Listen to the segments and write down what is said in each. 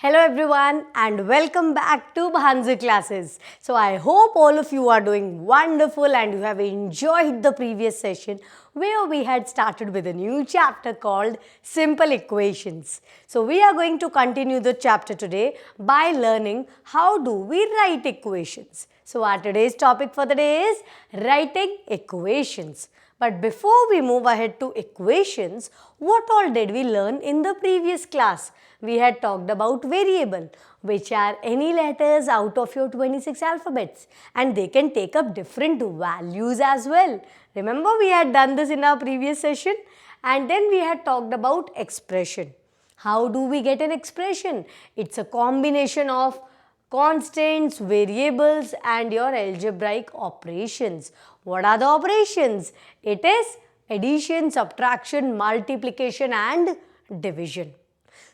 Hello everyone and welcome back to Bhanzu classes. So I hope all of you are doing wonderful and you have enjoyed the previous session where we had started with a new chapter called Simple Equations. So we are going to continue the chapter today by learning how do we write equations. So our today's topic for the day is writing equations. But before we move ahead to equations, what all did we learn in the previous class? We had talked about variable, which are any letters out of your 26 alphabets, and they can take up different values as well. Remember, we had done this in our previous session, and then we had talked about expression. How do we get an expression? It's a combination of constants, variables and your algebraic operations. What are the operations? It is addition, subtraction, multiplication and division.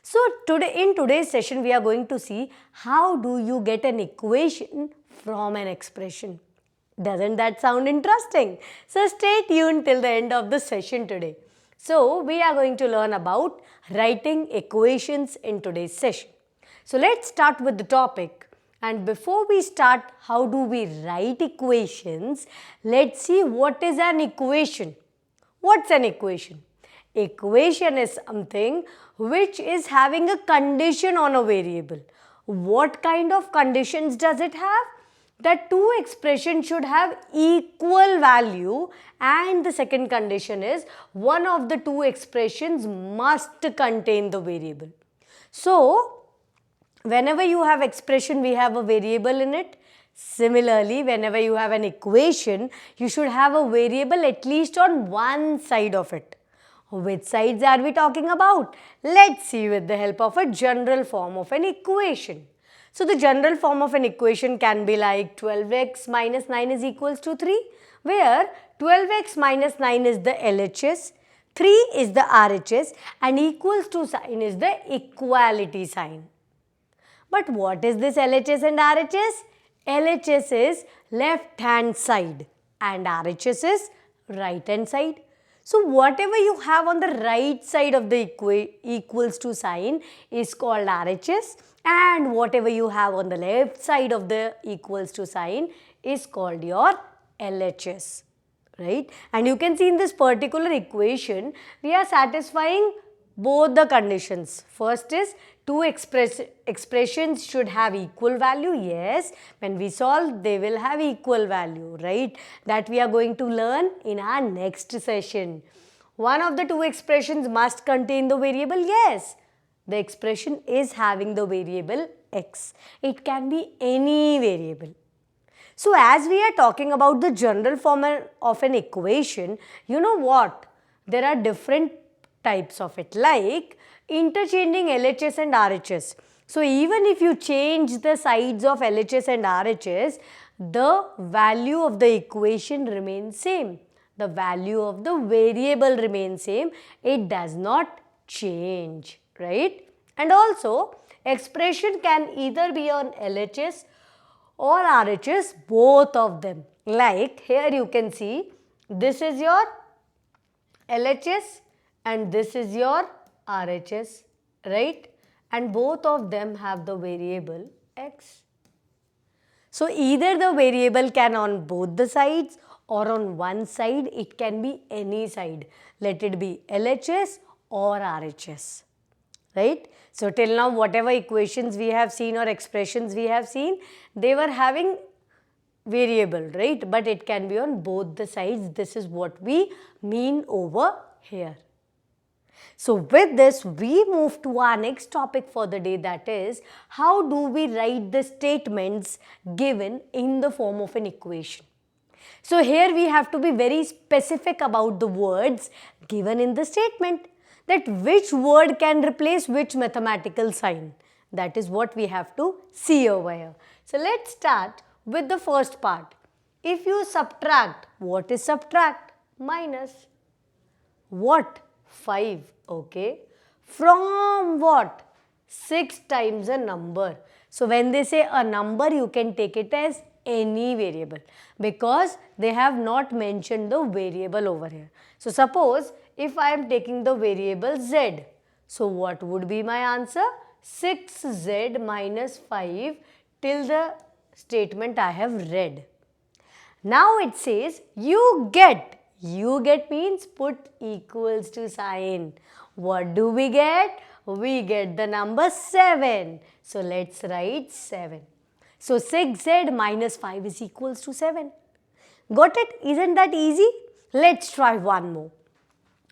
So in today's session we are going to see how do you get an equation from an expression. Doesn't that sound interesting? So stay tuned till the end of the session today. So we are going to learn about writing equations in today's session. So let's start with the topic. And before we start how do we write equations, let's see what is an equation. What's an equation? Equation is something which is having a condition on a variable. What kind of conditions does it have? That two expressions should have equal value, and the second condition is one of the two expressions must contain the variable. So, whenever you have expression, we have a variable in it. Similarly, whenever you have an equation, you should have a variable at least on one side of it. Which sides are we talking about? Let's see with the help of a general form of an equation. So the general form of an equation can be like 12x minus 9 is equals to 3, where 12x minus 9 is the LHS, 3 is the RHS and equals to sign is the equality sign. But what is this LHS and RHS? LHS is left hand side and RHS is right hand side. So whatever you have on the right side of the equals to sign is called RHS, and whatever you have on the left side of the equals to sign is called your LHS, right? And you can see in this particular equation, we are satisfying both the conditions. First is two expressions should have equal value. Yes, when we solve, they will have equal value, right? That we are going to learn in our next session. One of the two expressions must contain the variable. Yes, the expression is having the variable x. It can be any variable. So as we are talking about the general form of an equation, you know what? There are different types of it, like interchanging LHS and RHS. So even if you change the sides of LHS and RHS, the value of the equation remains same. The value of the variable remains same. It does not change, right? And also, expression can either be on LHS or RHS, both of them. Like here you can see, this is your LHS and this is your RHS, right? And both of them have the variable x. So either the variable can on both the sides or on one side, it can be any side. Let it be LHS or RHS, right? So till now whatever equations we have seen or expressions we have seen, they were having variable, right? But it can be on both the sides. This is what we mean over here. So with this, we move to our next topic for the day, that is, how do we write the statements given in the form of an equation? So here we have to be very specific about the words given in the statement, that which word can replace which mathematical sign. That is what we have to see over here. So let's start with the first part. If you subtract, what is subtract? Minus. What? 5, okay. From what? 6 times a number. So when they say a number, you can take it as any variable because they have not mentioned the variable over here. So suppose if I am taking the variable z, so what would be my answer? 6z minus 5 till the statement I have read. Now it says you get. You get means put equals to sign. What do we get? We get the number 7. So let's write 7. So 6z minus 5 is equals to 7. Got it? Isn't that easy? Let's try one more.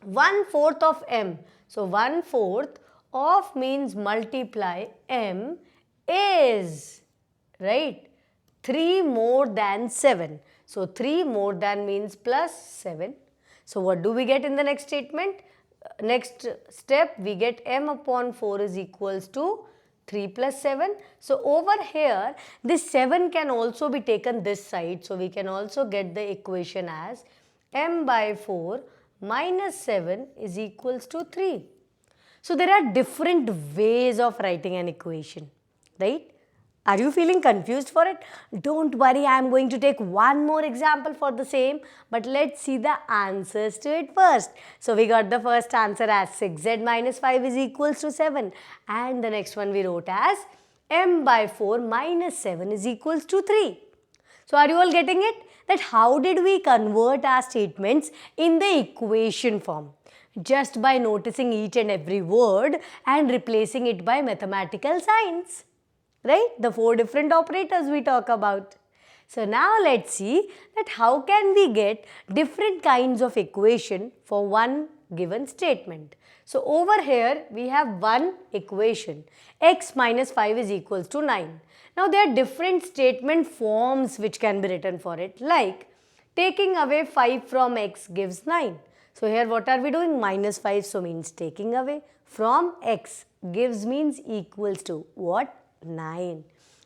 1/4 of m. So 1/4 of means multiply m is, right, 3 more than 7. So 3 more than means plus 7. So what do we get in the next statement? Next step, we get m upon 4 is equals to 3 plus 7. So over here, this 7 can also be taken this side. So we can also get the equation as m by 4 minus 7 is equals to 3. So there are different ways of writing an equation, right? Are you feeling confused for it? Don't worry, I am going to take one more example for the same, but let's see the answers to it first. So we got the first answer as 6z minus 5 is equals to 7, and the next one we wrote as m by 4 minus 7 is equals to 3. So are you all getting it? That how did we convert our statements in the equation form? Just by noticing each and every word and replacing it by mathematical signs. Right? The 4 different operators we talk about. So now let's see that how can we get different kinds of equation for one given statement. So over here we have one equation, x minus 5 is equals to 9. Now there are different statement forms which can be written for it, like taking away 5 from x gives 9. So here what are we doing? Minus 5, so means taking away from x, gives means equals to what? 9.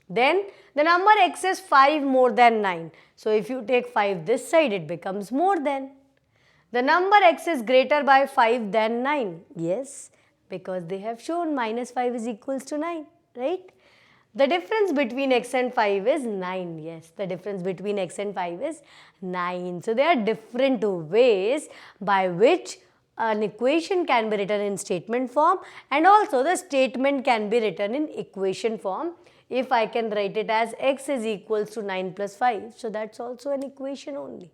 Then the number x is 5 more than 9. So if you take 5 this side, it becomes more than. The number x is greater by 5 than 9. Yes, because they have shown minus 5 is equals to 9, right? The difference between x and 5 is 9. Yes, the difference between x and 5 is 9. So there are different ways by which an equation can be written in statement form, and also the statement can be written in equation form. If I can write it as x is equals to 9 plus 5, so that's also an equation only.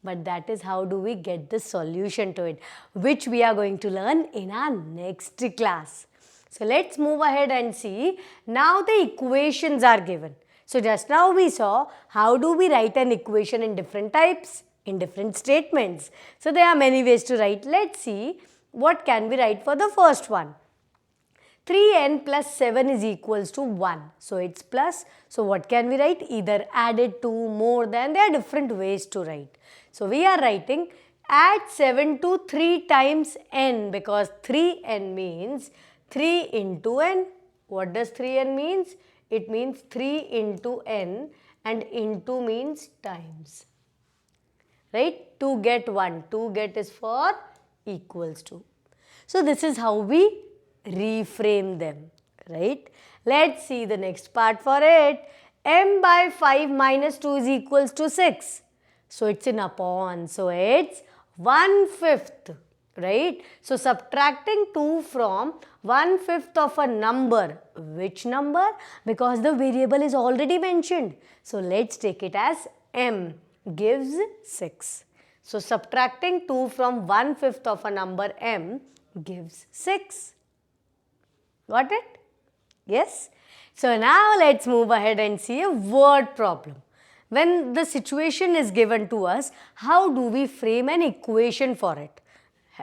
But that is how do we get the solution to it, which we are going to learn in our next class. So let's move ahead and see. Now the equations are given. So just now we saw how do we write an equation in different types, in different statements. So there are many ways to write. Let's see what can we write for the first one. 3n plus 7 is equals to 1. So it's plus. So what can we write? Either added to, more than. There are different ways to write. So we are writing add 7 to 3 times n, because 3n means 3 into n. What does 3n means? It means 3 into n, and into means times. Right? To get 1. To get is for equals to. So this is how we reframe them. Right? Let's see the next part for it. M by 5 minus 2 is equals to 6. So it's in upon. So it's 1/5. Right? So subtracting 2 from 1/5 of a number. Which number? Because the variable is already mentioned. So let's take it as m gives 6. So subtracting 2 from 1/5 of a number m gives 6. Got it? Yes? So now let's move ahead and see a word problem. When the situation is given to us, how do we frame an equation for it?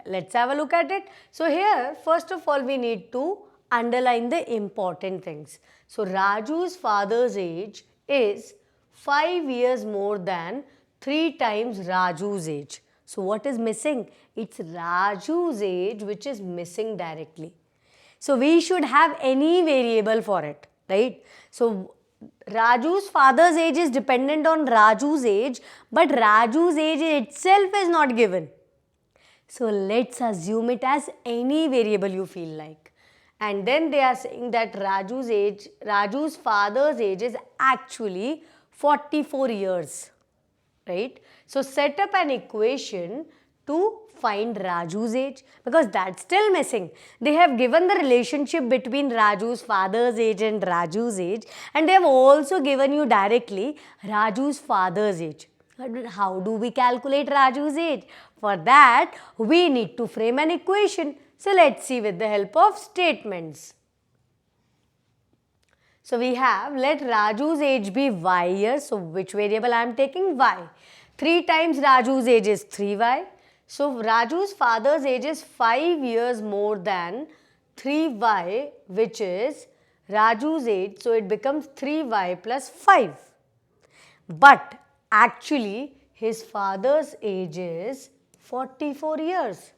Let's have a look at it. So here, first of all, we need to underline the important things. So Raju's father's age is 5 years more than 3 times Raju's age. So what is missing? It's Raju's age which is missing directly. So we should have any variable for it, right? So Raju's father's age is dependent on Raju's age, but Raju's age itself is not given. So let's assume it as any variable you feel like. And then they are saying that Raju's father's age is actually 44 years, right? So set up an equation to find Raju's age? Because that's still missing. They have given the relationship between Raju's father's age and Raju's age, and they have also given you directly Raju's father's age. How do we calculate Raju's age? For that, we need to frame an equation. So let's see with the help of statements. So we have, let Raju's age be y years. So which variable I am taking? Y. 3 times Raju's age is 3y. So Raju's father's age is 5 years more than 3y, which is Raju's age. So it becomes 3y plus 5. But actually his father's age is 44 years.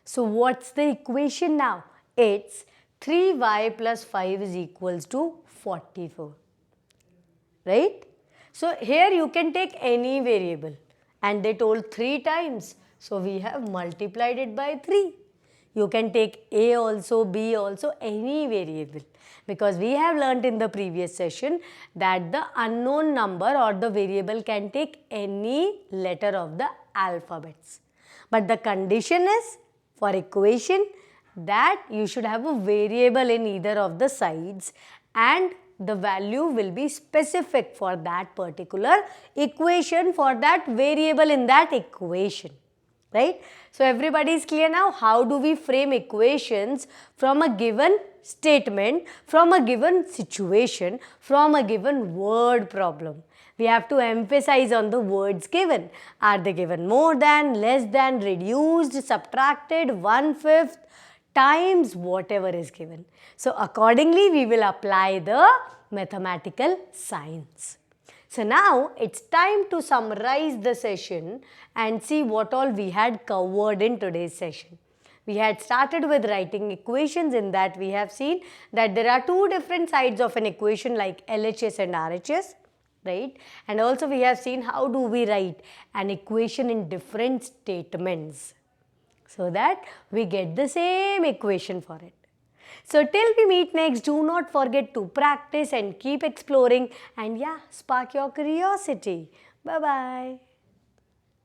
So what's the equation now? It's 3y plus 5 is equals to 44. Right? So here you can take any variable, and they told 3 times. So we have multiplied it by 3. You can take A also, B also, any variable, because we have learnt in the previous session that the unknown number or the variable can take any letter of the alphabets. But the condition is for equation that you should have a variable in either of the sides, and the value will be specific for that particular equation, for that variable in that equation. Right? So everybody is clear now? How do we frame equations from a given statement, from a given situation, from a given word problem? We have to emphasize on the words given. Are they given more than, less than, reduced, subtracted, 1/5, times, whatever is given. So accordingly we will apply the mathematical signs. So now it's time to summarize the session and see what all we had covered in today's session. We had started with writing equations. In that we have seen that there are 2 different sides of an equation like LHS and RHS, right? And also we have seen how do we write an equation in different statements so that we get the same equation for it. So till we meet next, do not forget to practice and keep exploring, and yeah, spark your curiosity. Bye-bye.